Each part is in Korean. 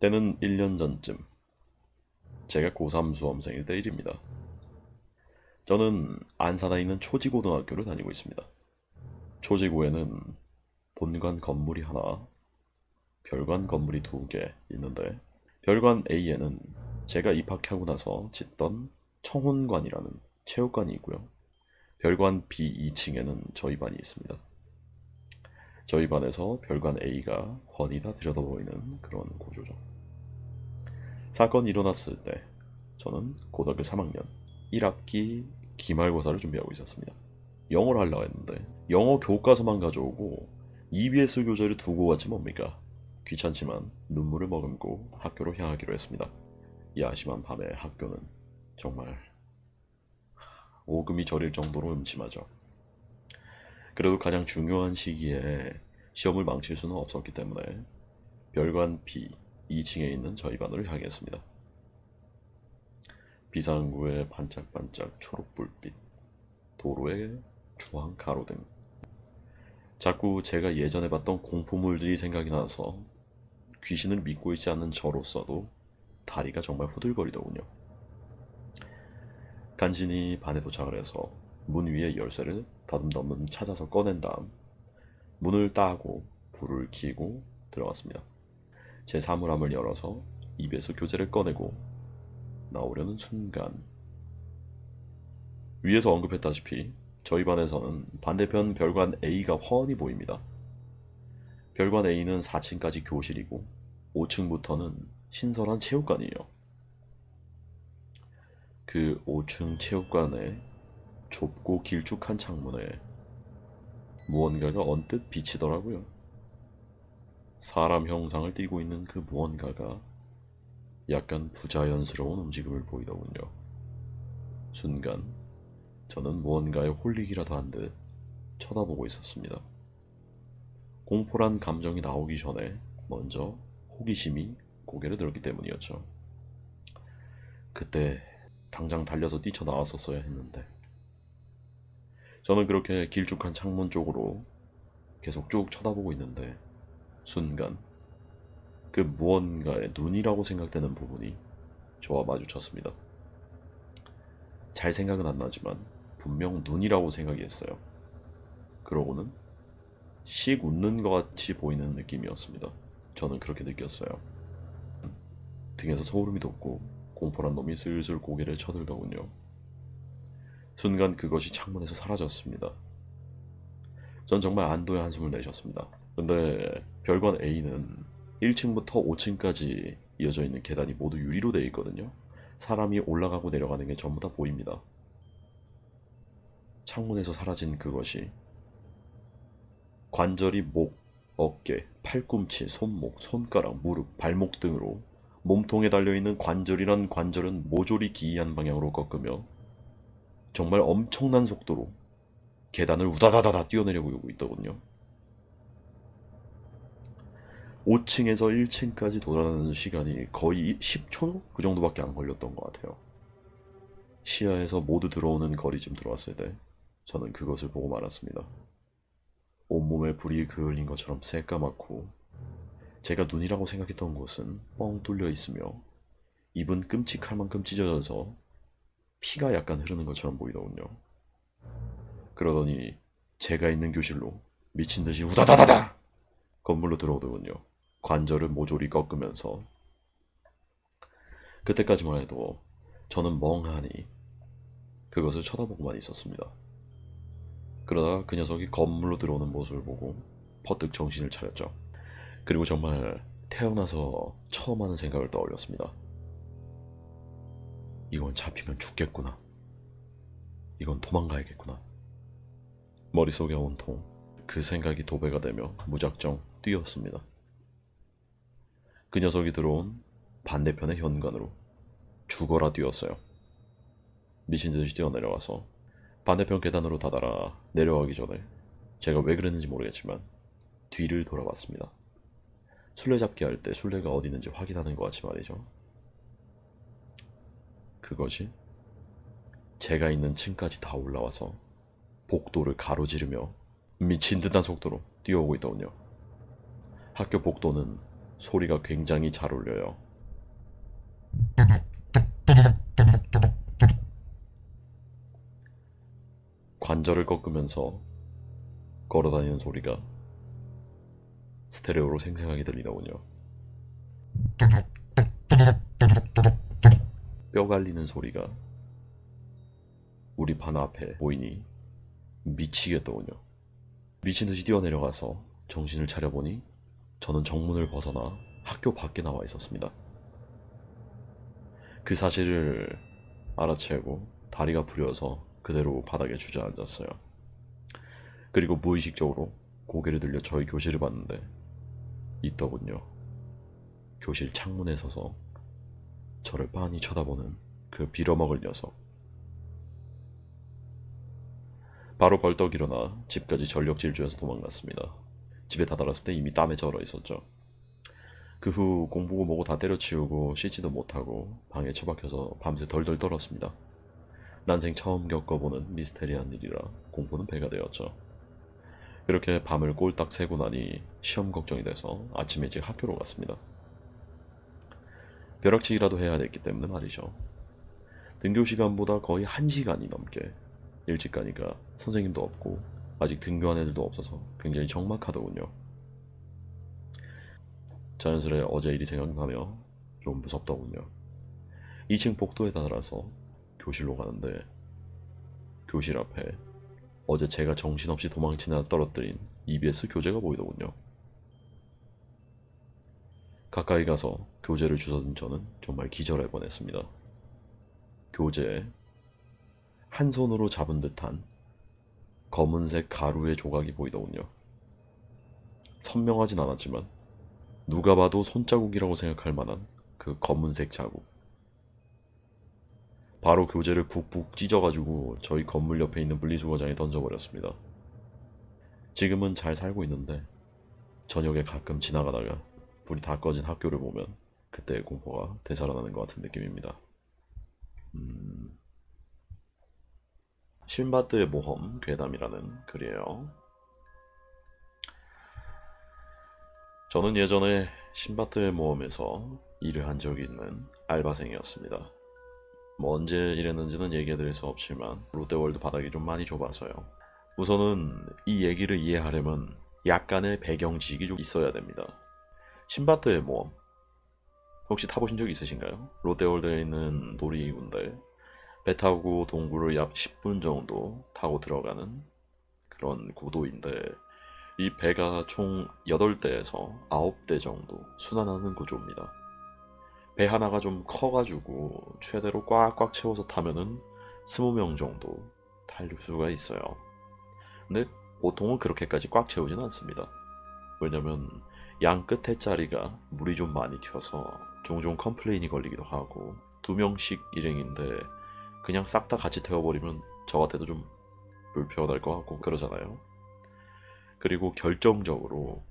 때는 1년 전쯤, 제가 고3 수험생일 때 일입니다. 저는 안산에 있는 초지고등학교를 다니고 있습니다. 초지고에는 본관 건물이 하나, 별관 건물이 두 개 있는데, 별관 A에는 제가 입학하고 나서 짓던 청혼관이라는 체육관이 있고요. 별관 B 2층에는 저희 반이 있습니다. 저희 반에서 별관 A가 훤히 다 들여다보이는 그런 구조죠. 사건이 일어났을 때 저는 고등학교 3학년 1학기 기말고사를 준비하고 있었습니다. 영어를 하려고 했는데 영어 교과서만 가져오고 EBS 교재를 두고 왔지 뭡니까? 귀찮지만 눈물을 머금고 학교로 향하기로 했습니다. 야심한 밤에 학교는 정말 오금이 저릴 정도로 음침하죠. 그래도 가장 중요한 시기에 시험을 망칠 수는 없었기 때문에 별관 B 2층에 있는 저희 반으로 향했습니다. 비상구의 반짝반짝 초록불빛, 도로의 주황 가로등. 자꾸 제가 예전에 봤던 공포물들이 생각이 나서 귀신을 믿고 있지 않는 저로서도 다리가 정말 후들거리더군요. 간신히 반에 도착을 해서 문 위에 열쇠를 더듬더듬 찾아서 꺼낸 다음 문을 따고 불을 켜고 들어갔습니다. 제 사물함을 열어서 입에서 교재를 꺼내고 나오려는 순간, 위에서 언급했다시피 저희 반에서는 반대편 별관 A가 훤히 보입니다. 별관 A는 4층까지 교실이고 5층부터는 신설한 체육관이에요. 그 5층 체육관의 좁고 길쭉한 창문에 무언가가 언뜻 비치더라고요. 사람 형상을 띠고 있는 그 무언가가 약간 부자연스러운 움직임을 보이더군요. 순간 저는 무언가에 홀리기라도 한 듯 쳐다보고 있었습니다. 공포란 감정이 나오기 전에 먼저 호기심이 고개를 들었기 때문이었죠. 그때 당장 달려서 뛰쳐나왔었어야 했는데, 저는 그렇게 길쭉한 창문 쪽으로 계속 쭉 쳐다보고 있는데 순간 그 무언가의 눈이라고 생각되는 부분이 저와 마주쳤습니다. 잘 생각은 안 나지만 분명 눈이라고 생각이 했어요. 그러고는 씩 웃는 것 같이 보이는 느낌이었습니다. 저는 그렇게 느꼈어요. 등에서 소름이 돋고 공포란 놈이 슬슬 고개를 쳐들더군요. 순간 그것이 창문에서 사라졌습니다. 전 정말 안도의 한숨을 내셨습니다. 근데 별관 A는 1층부터 5층까지 이어져 있는 계단이 모두 유리로 되어 있거든요. 사람이 올라가고 내려가는 게 전부 다 보입니다. 창문에서 사라진 그것이 관절이 목, 어깨, 팔꿈치, 손목, 손가락, 무릎, 발목 등으로 몸통에 달려있는 관절이란 관절은 모조리 기이한 방향으로 꺾으며 정말 엄청난 속도로 계단을 우다다다다 뛰어내려오고 있더군요. 5층에서 1층까지 돌아가는 시간이 거의 10초? 그 정도밖에 안 걸렸던 것 같아요. 시야에서 모두 들어오는 거리쯤 들어왔을 때 저는 그것을 보고 말았습니다. 온몸에 불이 그을린 것처럼 새까맣고 제가 눈이라고 생각했던 곳은 뻥 뚫려 있으며 입은 끔찍할 만큼 찢어져서 피가 약간 흐르는 것처럼 보이더군요. 그러더니 제가 있는 교실로 미친 듯이 우다다다다 건물로 들어오더군요. 관절을 모조리 꺾으면서. 그때까지만 해도 저는 멍하니 그것을 쳐다보고만 있었습니다. 그러다가 그 녀석이 건물로 들어오는 모습을 보고 퍼뜩 정신을 차렸죠. 그리고 정말 태어나서 처음 하는 생각을 떠올렸습니다. 이건 잡히면 죽겠구나. 이건 도망가야겠구나. 머릿속에 온통 그 생각이 도배가 되며 무작정 뛰었습니다. 그 녀석이 들어온 반대편의 현관으로 죽어라 뛰었어요. 미친듯이 뛰어내려가서 반대편 계단으로 다다라 내려가기 전에 제가 왜 그랬는지 모르겠지만 뒤를 돌아봤습니다. 술래잡기 할 때 술래가 어디 있는지 확인하는 것 같이 말이죠. 그것이 제가 있는 층까지 다 올라와서 복도를 가로지르며 미친 듯한 속도로 뛰어오고 있더군요. 학교 복도는 소리가 굉장히 잘 울려요. 관절을 꺾으면서 걸어다니는 소리가 스테레오로 생생하게 들리더군요. 뼈 갈리는 소리가 우리 반 앞에 보이니 미치겠더군요. 미친듯이 뛰어내려가서 정신을 차려보니 저는 정문을 벗어나 학교 밖에 나와 있었습니다. 그 사실을 알아채고 다리가 부려서 그대로 바닥에 주저앉았어요. 그리고 무의식적으로 고개를 들려 저희 교실을 봤는데 있더군요. 교실 창문에 서서 저를 빤히 쳐다보는 그 빌어먹을 녀석. 바로 벌떡 일어나 집까지 전력 질주해서 도망갔습니다. 집에 다다랐을 때 이미 땀에 절어 있었죠. 그 후 공부고 뭐고 다 때려치우고 씻지도 못하고 방에 처박혀서 밤새 덜덜 떨었습니다. 난생 처음 겪어보는 미스테리한 일이라 공부는 배가 되었죠. 이렇게 밤을 꼴딱 새고 나니 시험 걱정이 돼서 아침 일찍 학교로 갔습니다. 벼락치기라도 해야 됐기 때문에 말이죠. 등교 시간보다 거의 1시간이 넘게 일찍 가니까 선생님도 없고 아직 등교한 애들도 없어서 굉장히 적막하더군요. 자연스레 어제 일이 생각나며 좀 무섭더군요. 2층 복도에 달아서 교실로 가는데 교실 앞에 어제 제가 정신없이 도망치나 떨어뜨린 EBS 교재가 보이더군요. 가까이 가서 교재를 주워든 저는 정말 기절할 뻔했습니다. 교재에 한 손으로 잡은 듯한 검은색 가루의 조각이 보이더군요. 선명하진 않았지만 누가 봐도 손자국이라고 생각할 만한 그 검은색 자국. 바로 교재를 북북 찢어가지고 저희 건물 옆에 있는 분리수거장에 던져버렸습니다. 지금은 잘 살고 있는데 저녁에 가끔 지나가다가 불이 다 꺼진 학교를 보면 그때의 공포가 되살아나는 것 같은 느낌입니다. 신바트의 모험 괴담이라는 글이에요. 저는 예전에 신바트의 모험에서 일을 한 적이 있는 알바생이었습니다. 뭐 언제 일했는지는 얘기해드릴 수 없지만 롯데월드 바닥이 좀 많이 좁아서요. 우선은 이 얘기를 이해하려면 약간의 배경 지식이 좀 있어야 됩니다. 신바트의 모험 혹시 타보신 적 있으신가요? 롯데월드에 있는 놀이기구인데 배 타고 동굴을 약 10분 정도 타고 들어가는 그런 구도인데 이 배가 총 8대에서 9대 정도 순환하는 구조입니다. 배 하나가 좀 커가지고 최대로 꽉꽉 채워서 타면은 20명 정도 탈 수가 있어요. 근데 보통은 그렇게까지 꽉 채우진 않습니다. 왜냐면 양 끝에 자리가 물이 좀 많이 튀어서 종종 컴플레인이 걸리기도 하고 2명씩 일행인데 그냥 싹 다 같이 태워버리면 저 같아도 좀 불편할 것 같고 그러잖아요. 그리고 결정적으로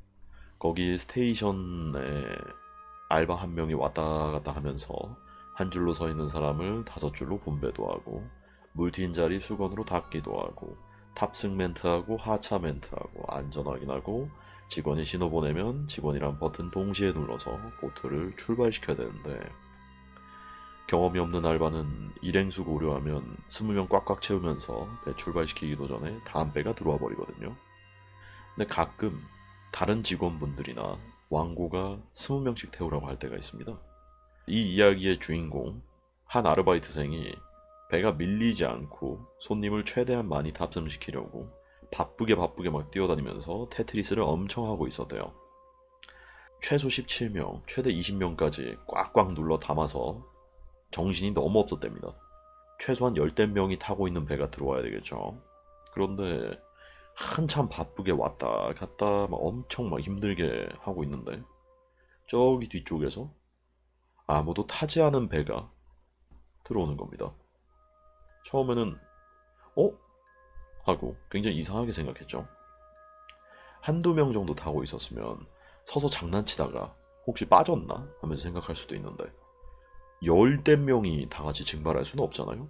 거기 스테이션에 알바 한 명이 왔다 갔다 하면서 한 줄로 서 있는 사람을 5줄로 분배도 하고 물 튄 자리 수건으로 닦기도 하고 탑승 멘트하고 하차 멘트하고 안전 확인하고 직원이 신호 보내면 직원이랑 버튼 동시에 눌러서 보트를 출발시켜야 되는데 경험이 없는 알바는 일행수 고려하면 20명 꽉꽉 채우면서 배 출발시키기도 전에 다음 배가 들어와 버리거든요. 근데 가끔 다른 직원분들이나 왕고가 20명씩 태우라고 할 때가 있습니다. 이 이야기의 주인공 한 아르바이트생이 배가 밀리지 않고 손님을 최대한 많이 탑승시키려고 바쁘게 막 뛰어다니면서 테트리스를 엄청 하고 있었대요. 최소 17명, 최대 20명까지 꽉꽉 눌러 담아서 정신이 너무 없었답니다. 최소한 10대 명이 타고 있는 배가 들어와야 되겠죠. 그런데 한참 바쁘게 왔다 갔다 막 엄청 막 힘들게 하고 있는데 저기 뒤쪽에서 아무도 타지 않은 배가 들어오는 겁니다. 처음에는 어? 하고 굉장히 이상하게 생각했죠. 한두 명 정도 타고 있었으면 서서 장난치다가 혹시 빠졌나 하면서 생각할 수도 있는데 10대 명이 다 같이 증발할 수는 없잖아요.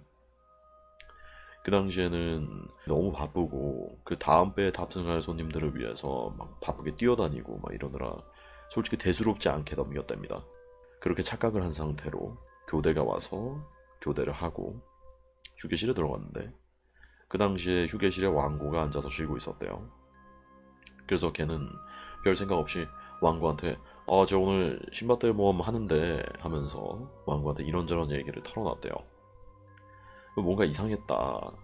그 당시에는 너무 바쁘고 그 다음 배에 탑승할 손님들을 위해서 막 바쁘게 뛰어다니고 막 이러느라 솔직히 대수롭지 않게 넘겼답니다. 그렇게 착각을 한 상태로 교대가 와서 교대를 하고 휴게실에 들어갔는데 그 당시에 휴게실에 왕고가 앉아서 쉬고 있었대요. 그래서 걔는 별 생각 없이 왕고한테 저 오늘 신밧들 모험 하는데 하면서 왕고한테 이런저런 얘기를 털어놨대요. 뭔가 이상했다.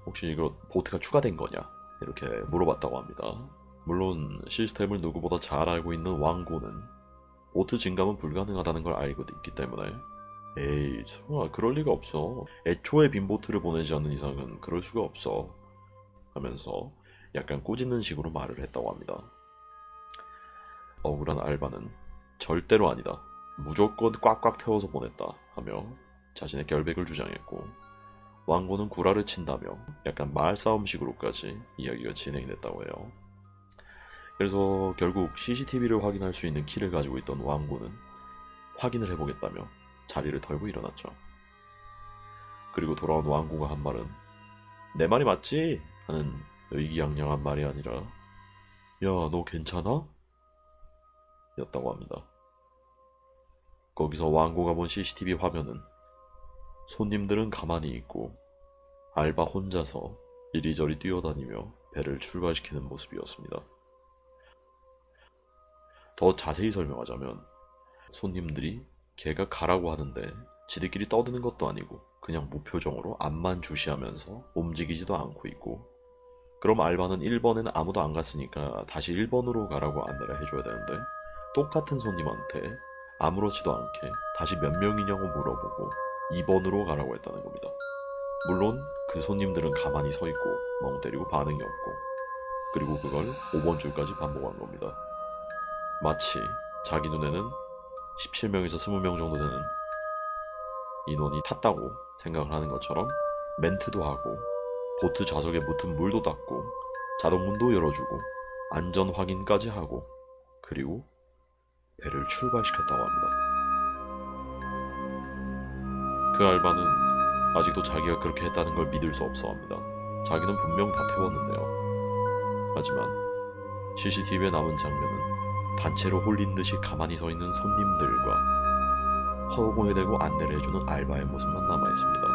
혹시 이거 보트가 추가된 거냐? 이렇게 물어봤다고 합니다. 물론 시스템을 누구보다 잘 알고 있는 왕고는 보트 증감은 불가능하다는 걸 알고 있기 때문에 에이 설마 그럴 리가 없어. 애초에 빈 보트를 보내지 않는 이상은 그럴 수가 없어. 하면서 약간 꾸짖는 식으로 말을 했다고 합니다. 억울한 알바는 절대로 아니다. 무조건 꽉꽉 태워서 보냈다 하며 자신의 결백을 주장했고 왕고는 구라를 친다며 약간 말싸움식으로까지 이야기가 진행됐다고 해요. 그래서 결국 CCTV를 확인할 수 있는 키를 가지고 있던 왕고는 확인을 해보겠다며 자리를 털고 일어났죠. 그리고 돌아온 왕고가 한 말은 내 말이 맞지? 하는 의기양양한 말이 아니라 야 너 괜찮아? 였다고 합니다. 거기서 왕고가 본 CCTV 화면은 손님들은 가만히 있고 알바 혼자서 이리저리 뛰어다니며 배를 출발시키는 모습이었습니다. 더 자세히 설명하자면 손님들이 걔가 가라고 하는데 지들끼리 떠드는 것도 아니고 그냥 무표정으로 앞만 주시하면서 움직이지도 않고 있고 그럼 알바는 1번에는 아무도 안 갔으니까 다시 1번으로 가라고 안내를 해줘야 되는데 똑같은 손님한테 아무렇지도 않게 다시 몇 명이냐고 물어보고 2번으로 가라고 했다는 겁니다. 물론 그 손님들은 가만히 서 있고 멍 때리고 반응이 없고 그리고 그걸 5번 줄까지 반복한 겁니다. 마치 자기 눈에는 17명에서 20명 정도 되는 인원이 탔다고 생각을 하는 것처럼 멘트도 하고 보트 좌석에 묻은 물도 닦고 자동문도 열어주고 안전 확인까지 하고 그리고 배를 출발시켰다고 합니다. 그 알바는 아직도 자기가 그렇게 했다는 걸 믿을 수 없어 합니다. 자기는 분명 다 태웠는데요. 하지만 CCTV에 남은 장면은 단체로 홀린 듯이 가만히 서 있는 손님들과 허공에 대고 안내를 해주는 알바의 모습만 남아 있습니다.